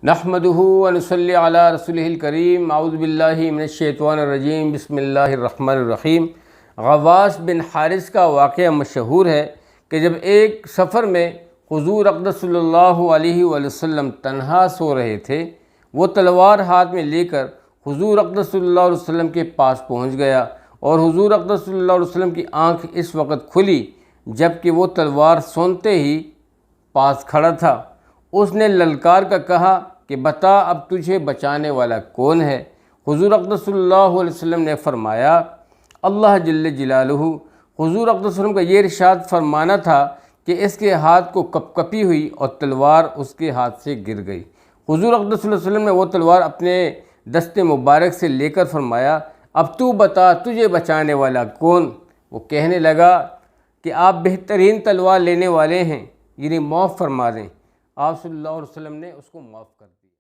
نحمدہ ونصلی علی رسولہ الکریم اعوذ باللہ من الشیطان الرجیم بسم اللہ الرحمن الرحیم۔ غواص بن حارث کا واقعہ مشہور ہے کہ جب ایک سفر میں حضور اقدس صلی اللہ علیہ وآلہ وسلم تنہا سو رہے تھے، وہ تلوار ہاتھ میں لے کر حضور اقدس صلی اللہ علیہ وسلم کے پاس پہنچ گیا، اور حضور اقدس صلی اللہ علیہ وسلم کی آنکھ اس وقت کھلی جب کہ وہ تلوار سونتے ہی پاس کھڑا تھا۔ اس نے للکار کر کہا کہ بتا اب تجھے بچانے والا کون ہے؟ حضور اقدس صلی اللہ علیہ وسلم نے فرمایا اللہ جل جلالہ۔ حضور اقدس صلی اللہ علیہ وسلم کا یہ ارشاد فرمانا تھا کہ اس کے ہاتھ کو کپکپی ہوئی اور تلوار اس کے ہاتھ سے گر گئی۔ حضور اقدس صلی اللہ علیہ وسلم نے وہ تلوار اپنے دست مبارک سے لے کر فرمایا اب تو بتا تجھے بچانے والا کون؟ وہ کہنے لگا کہ آپ بہترین تلوار لینے والے ہیں، یعنی معاف فرما دیں۔ آپ صلی اللہ علیہ وسلم نے اس کو معاف کر دیا۔